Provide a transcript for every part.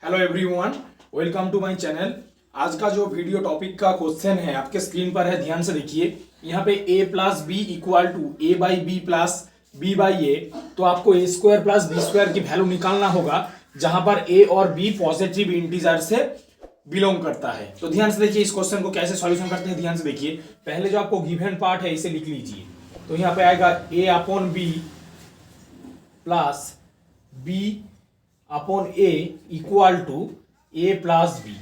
Hello everyone, welcome to my channel. आज का जो वीडियो टॉपिक का क्वेश्चन है आपके स्क्रीन पर है, ध्यान से देखिए। यहाँ पे a plus b equal to a by b plus b by a, तो आपको a square plus b square की वैल्यू निकालना होगा जहां पर a और b पॉजिटिव इंटीजर से बिलोंग करता है। तो ध्यान से देखिए इस क्वेश्चन को कैसे सॉल्यूशन करते हैं। ध्यान से देखिए, पहले जो आपको गिवन पार्ट है इसे लिख लीजिए। तो यहाँ पे आएगा a upon B plus B upon A equal to A plus B.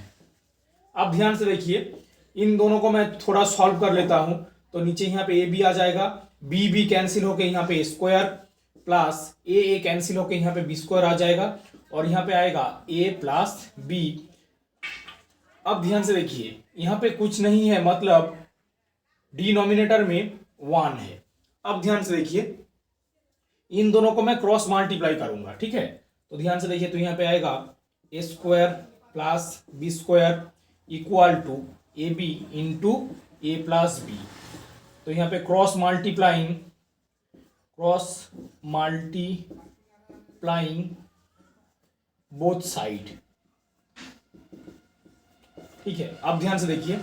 अब ध्यान से देखिए, इन दोनों को मैं थोड़ा सॉल्व कर लेता हूं। तो नीचे यहाँ पे ए बी आ जाएगा, बी बी कैंसिल होके यहाँ पे स्क्वायर प्लस ए कैंसिल होके यहाँ पे बी स्क्वायर आ जाएगा और यहाँ पे आएगा ए प्लस बी। अब ध्यान से देखिए, यहाँ पे कुछ नहीं है, मतलब डिनोमिनेटर में 1 है। अब ध्यान से देखिए, इन दोनों को मैं क्रॉस मल्टीप्लाई करूंगा, ठीक है। तो ध्यान से देखिए, तो यहाँ पे आएगा a square plus b square equal to a b into a plus b. तो यहाँ पे क्रॉस मल्टीप्लाइंग बोथ साइड, ठीक है। अब ध्यान से देखिए,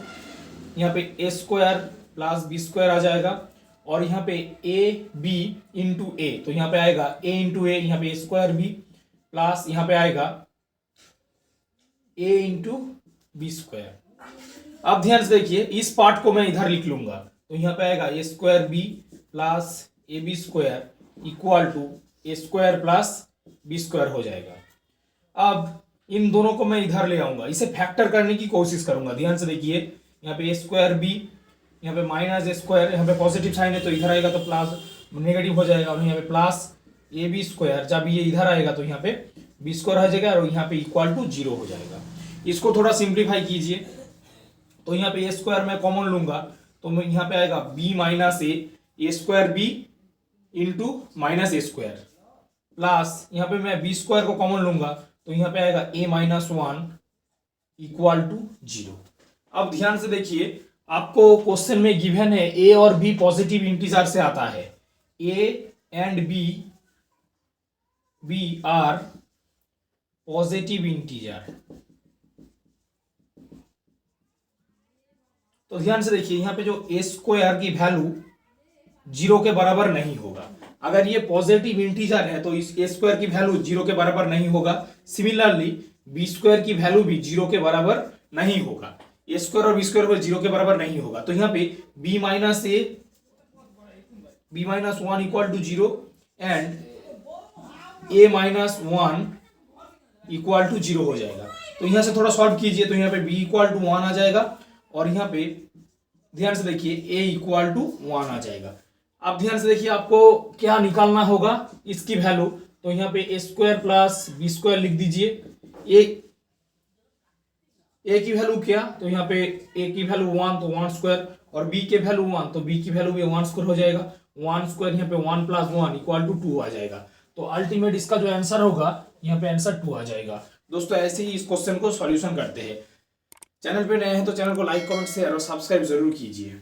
यहाँ पे ए स्क्वायर प्लस बी स्क्वायर आ जाएगा और यहाँ पे ए बी इंटू ए, तो यहाँ पे आएगा ए इंटू ए, यहाँ पे ए स्क्वायर बी प्लस यहाँ पे आएगा ए इंटू बी स्क्वायर। अब ध्यान से देखिए, इस पार्ट को मैं इधर लिख लूंगा। तो यहाँ पे आएगा a square b plus a b square equal to a square plus b square हो जाएगा। अब इन दोनों को मैं इधर ले आऊंगा, इसे फैक्टर करने की कोशिश करूंगा। ध्यान से देखिए, यहाँ पे ए स्क्वायर बी, यहाँ पे माइनस ए स्क्वायर, यहाँ पे पॉजिटिव साइन है तो इधर आएगा तो प्लस नेगेटिव हो जाएगा और यहाँ पे प्लस ए बी स्क्वायर, जब ये इधर आएगा तो यहाँ पे बी स्क्वायर हो जाएगा और यहाँ पे इक्वल टू 0 हो जाएगा। इसको थोड़ा सिंप्लीफाई कीजिए। तो यहाँ पे ए स्क्वायर मैं कॉमन लूंगा, तो यहाँ पे आएगा बी माइनस ए स्क्वायर बी इंटू माइनस ए स्क्वायर प्लस यहाँ पे मैं बी स्क्वायर को कॉमन लूंगा, तो यहाँ पे आएगा ए माइनस 1 इक्वल टू 0। अब ध्यान से देखिए, आपको क्वेश्चन में गिवन है ए और बी पॉजिटिव इंटीजर से आता है। A and B are positive integer. तो ध्यान से देखिए, यहाँ पे जो ए स्क्वायर की वैल्यू 0 के बराबर नहीं होगा। अगर ये पॉजिटिव इंटीजर है तो इस ए स्क्वायर की वैल्यू 0 के बराबर नहीं होगा। सिमिलरली बी स्क्वायर की वैल्यू भी 0 के बराबर नहीं होगा। ए स्क्वायर और बी स्क्वायर पर 0 के बराबर नहीं होगा। तो यहाँ पे B minus 1 equal to 0 and A minus 1 equal to 0 हो जाएगा। तो यहाँ से थोड़ा सॉल्व कीजिए, तो यहाँ पे बी इक्वल टू 1 आ जाएगा और यहाँ पे ध्यान से देखिए ए इक्वल टू 1 आ जाएगा। अब ध्यान से देखिए, आपको क्या निकालना होगा इसकी वैल्यू। तो यहाँ पे ए स्क्वायर प्लस बी स्क्वायर लिख दीजिए। ए की वैल्यू क्या, तो यहाँ पे ए की वैल्यू 1 तो 1 स्क्वायर और बी के वैल्यू 1 तो बी की वैल्यू भी 1 स्क्वायर हो जाएगा। 1 स्क्वायर यहाँ पे 1 प्लस 1 इक्वल टू 2 आ जाएगा। तो अल्टीमेट इसका जो आंसर होगा यहाँ पे आंसर 2 आ जाएगा। दोस्तों, ऐसे ही इस क्वेश्चन को सॉल्यूशन करते हैं। चैनल पे नए हैं तो चैनल को लाइक, कमेंट, शेयर और सब्सक्राइब जरूर कीजिए।